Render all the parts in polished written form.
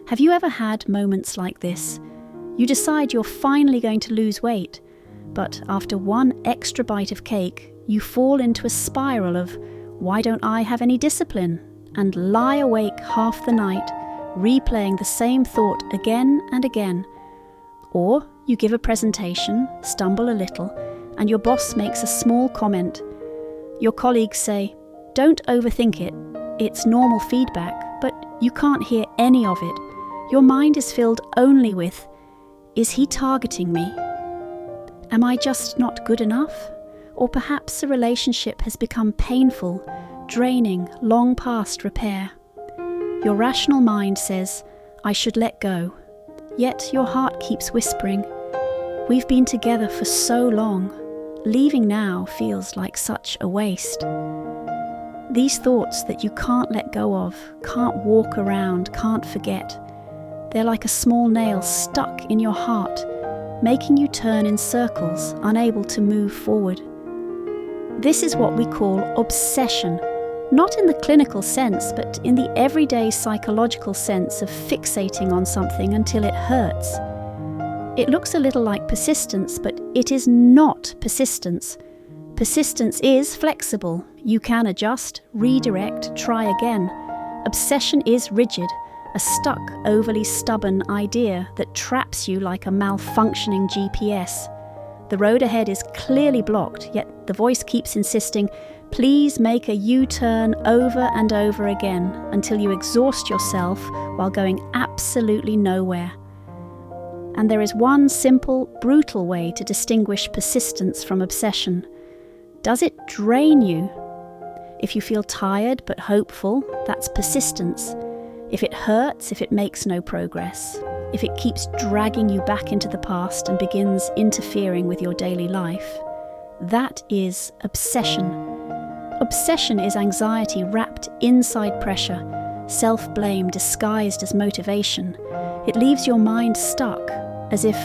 Have you ever had moments like this? You decide you're finally going to lose weight, but after one extra bite of cake, you fall into a spiral of, why don't I have any discipline? And lie awake half the night, replaying the same thought again and again. Or you give a presentation, stumble a little, and your boss makes a small comment. Your colleagues say, don't overthink it, it's normal feedback, but you can't hear any of it. Your mind is filled only with, is he targeting me? Am I just not good enough? Or perhaps a relationship has become painful, draining, long past repair. Your rational mind says, I should let go. Yet your heart keeps whispering, we've been together for so long. Leaving now feels like such a waste. These thoughts that you can't let go of, can't walk around, can't forget, they're like a small nail stuck in your heart, making you turn in circles, unable to move forward. This is what we call obsession, not in the clinical sense, but in the everyday psychological sense of fixating on something until it hurts. It looks a little like persistence, but it is not persistence. Persistence is flexible. You can adjust, redirect, try again. Obsession is rigid, a stuck, overly stubborn idea that traps you like a malfunctioning GPS. The road ahead is clearly blocked, yet the voice keeps insisting, please make a U-turn over and over again until you exhaust yourself while going absolutely nowhere. And there is one simple, brutal way to distinguish persistence from obsession. Does it drain you? If you feel tired but hopeful, that's persistence. If it hurts, if it makes no progress, if it keeps dragging you back into the past and begins interfering with your daily life, that is obsession. Obsession is anxiety wrapped inside pressure, self-blame disguised as motivation. It leaves your mind stuck, as if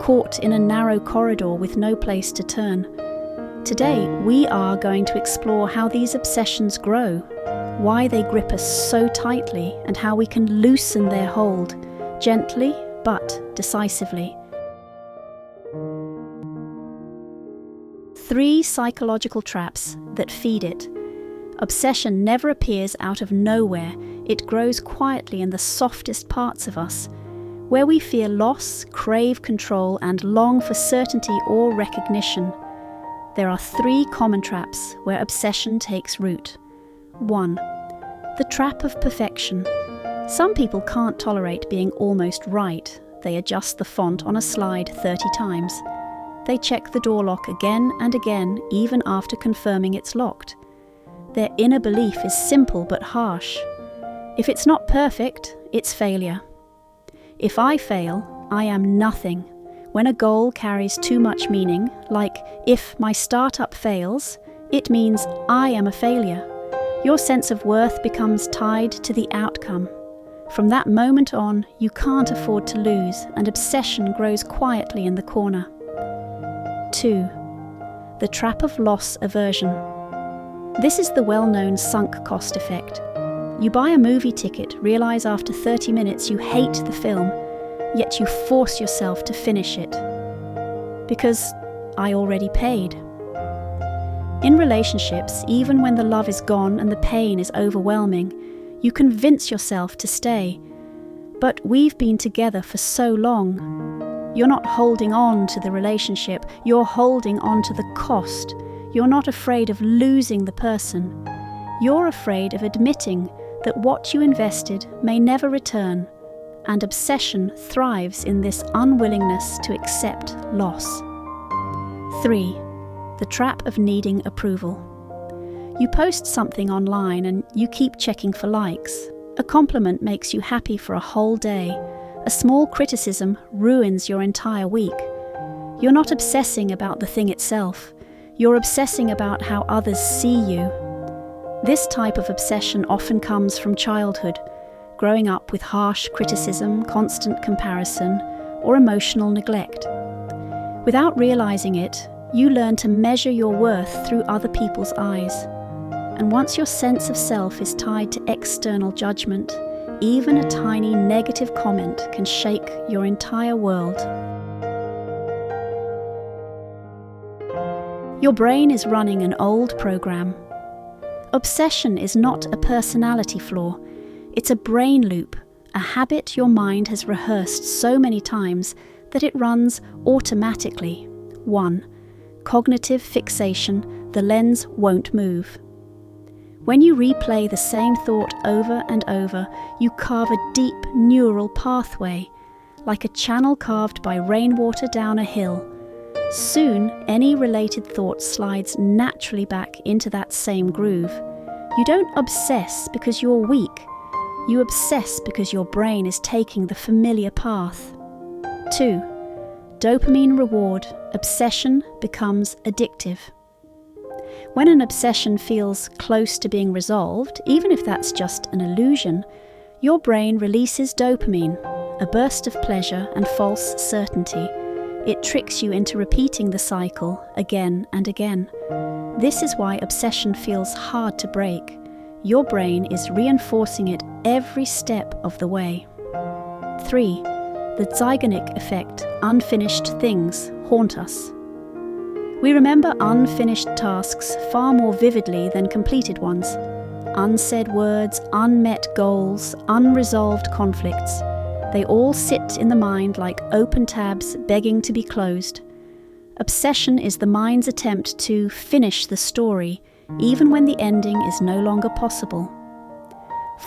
caught in a narrow corridor with no place to turn. Today, we are going to explore how these obsessions grow, why they grip us so tightly, and how we can loosen their hold, gently but decisively. 3 psychological traps that feed it. Obsession never appears out of nowhere. It grows quietly in the softest parts of us, where we fear loss, crave control, and long for certainty or recognition. There are 3 common traps where obsession takes root. 1. The trap of perfection. Some people can't tolerate being almost right. They adjust the font on a slide 30 times. They check the door lock again and again, even after confirming it's locked. Their inner belief is simple but harsh. If it's not perfect, it's failure. If I fail, I am nothing. When a goal carries too much meaning, like if my startup fails, it means I am a failure. Your sense of worth becomes tied to the outcome. From that moment on, you can't afford to lose, and obsession grows quietly in the corner. 2. The trap of loss aversion. This is the well-known sunk cost effect. You buy a movie ticket, realize after 30 minutes you hate the film, yet you force yourself to finish it. Because I already paid. In relationships, even when the love is gone and the pain is overwhelming, you convince yourself to stay. But we've been together for so long. You're not holding on to the relationship, you're holding on to the cost. You're not afraid of losing the person. You're afraid of admitting that what you invested may never return, and obsession thrives in this unwillingness to accept loss. 3. The trap of needing approval. You post something online and you keep checking for likes. A compliment makes you happy for a whole day. A small criticism ruins your entire week. You're not obsessing about the thing itself. You're obsessing about how others see you. This type of obsession often comes from childhood, growing up with harsh criticism, constant comparison, or emotional neglect. Without realizing it, you learn to measure your worth through other people's eyes. And once your sense of self is tied to external judgment, Even a tiny negative comment can shake your entire world. Your brain is running an old program. Obsession is not a personality flaw. It's a brain loop, a habit your mind has rehearsed so many times that it runs automatically. 1. Cognitive fixation. The lens won't move. When you replay the same thought over and over, you carve a deep neural pathway, like a channel carved by rainwater down a hill. Soon, any related thought slides naturally back into that same groove. You don't obsess because you're weak. You obsess because your brain is taking the familiar path. 2. Dopamine reward. Obsession becomes addictive. When an obsession feels close to being resolved, even if that's just an illusion, your brain releases dopamine, a burst of pleasure and false certainty. It tricks you into repeating the cycle again and again. This is why obsession feels hard to break. Your brain is reinforcing it every step of the way. 3. The Zeigarnik effect. Unfinished things haunt us. We remember unfinished tasks far more vividly than completed ones. Unsaid words, unmet goals, unresolved conflicts. They all sit in the mind like open tabs begging to be closed. Obsession is the mind's attempt to finish the story, even when the ending is no longer possible.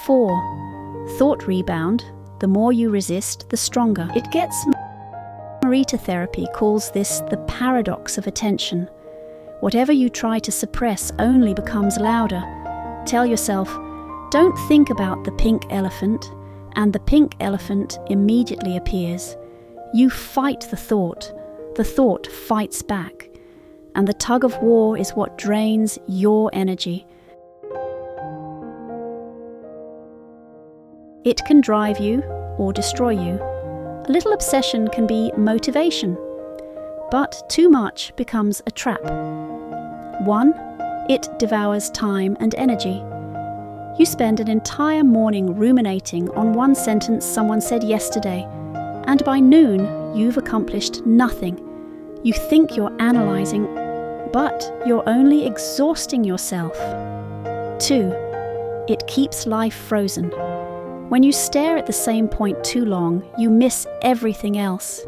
4. Thought rebound. The more you resist, the stronger it gets. Marita therapy calls this the paradox of attention. Whatever you try to suppress only becomes louder. Tell yourself, don't think about the pink elephant, and the pink elephant immediately appears. You fight the thought fights back, and the tug of war is what drains your energy. It can drive you or destroy you. A little obsession can be motivation, but too much becomes a trap. 1. It devours time and energy. You spend an entire morning ruminating on one sentence someone said yesterday, and by noon you've accomplished nothing. You think you're analysing, but you're only exhausting yourself. 2. It keeps life frozen. When you stare at the same point too long, you miss everything else.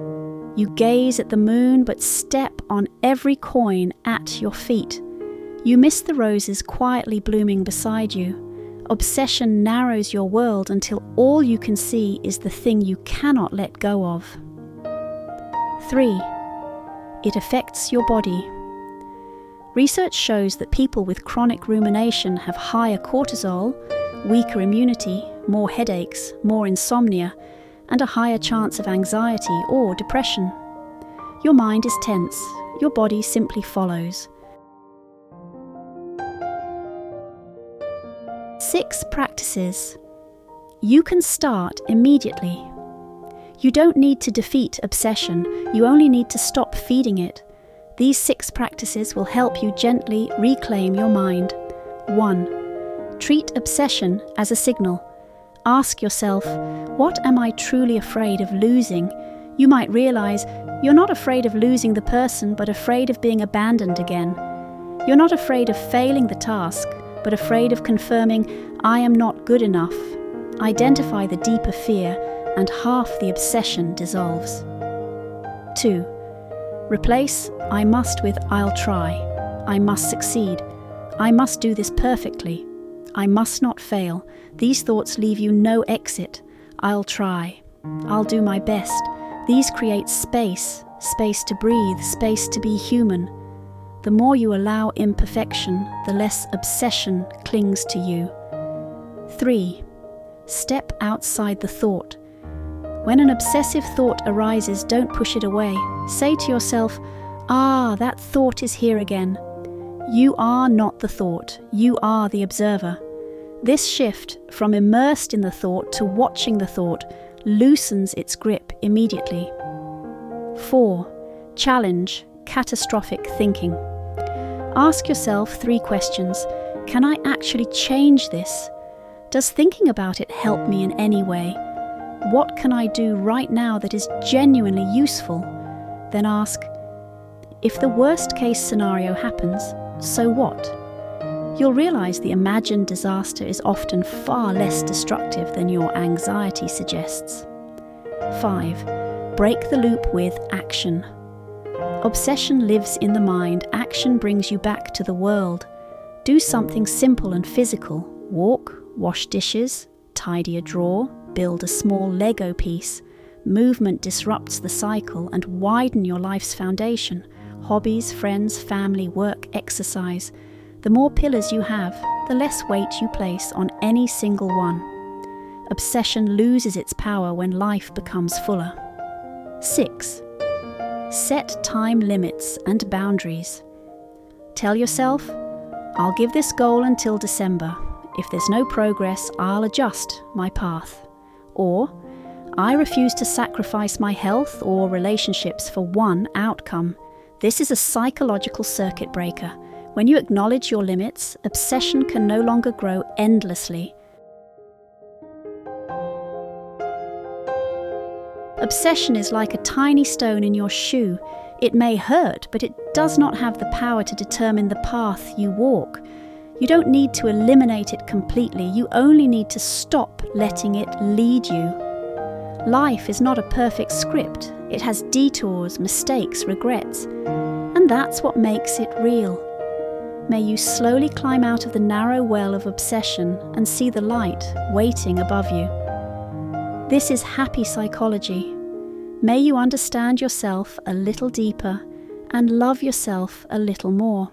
You gaze at the moon but step on every coin at your feet. You miss the roses quietly blooming beside you. Obsession narrows your world until all you can see is the thing you cannot let go of. 3. It affects your body. Research shows that people with chronic rumination have higher cortisol, weaker immunity, more headaches, more insomnia, and a higher chance of anxiety or depression. Your mind is tense, your body simply follows. 6 practices. You can start immediately. You don't need to defeat obsession, you only need to stop feeding it. These 6 practices will help you gently reclaim your mind. 1. Treat obsession as a signal. Ask yourself, what am I truly afraid of losing? You might realize you're not afraid of losing the person, but afraid of being abandoned again. You're not afraid of failing the task, but afraid of confirming, I am not good enough. Identify the deeper fear, and half the obsession dissolves. 2. Replace I must with I'll try. I must succeed. I must do this perfectly. I must not fail. These thoughts leave you no exit. I'll try. I'll do my best. These create space to breathe, space to be human. The more you allow imperfection, the less obsession clings to you. 3. Step outside the thought. When an obsessive thought arises, don't push it away. Say to yourself, that thought is here again. You are not the thought, you are the observer. This shift from immersed in the thought to watching the thought loosens its grip immediately. 4. Challenge catastrophic thinking. Ask yourself 3 questions. Can I actually change this? Does thinking about it help me in any way? What can I do right now that is genuinely useful? Then ask, if the worst case scenario happens, so what? You'll realize the imagined disaster is often far less destructive than your anxiety suggests. 5. Break the loop with action. Obsession lives in the mind. Action brings you back to the world. Do something simple and physical. Walk, wash dishes, tidy a drawer, build a small Lego piece. Movement disrupts the cycle and widen your life's foundation. Hobbies, friends, family, work, exercise. The more pillars you have, the less weight you place on any single one. Obsession loses its power when life becomes fuller. 6. Set time limits and boundaries. Tell yourself, I'll give this goal until December. If there's no progress, I'll adjust my path. Or, I refuse to sacrifice my health or relationships for one outcome. This is a psychological circuit breaker. When you acknowledge your limits, obsession can no longer grow endlessly. Obsession is like a tiny stone in your shoe. It may hurt, but it does not have the power to determine the path you walk. You don't need to eliminate it completely. You only need to stop letting it lead you. Life is not a perfect script. It has detours, mistakes, regrets. And that's what makes it real. May you slowly climb out of the narrow well of obsession and see the light waiting above you. This is happy psychology. May you understand yourself a little deeper and love yourself a little more.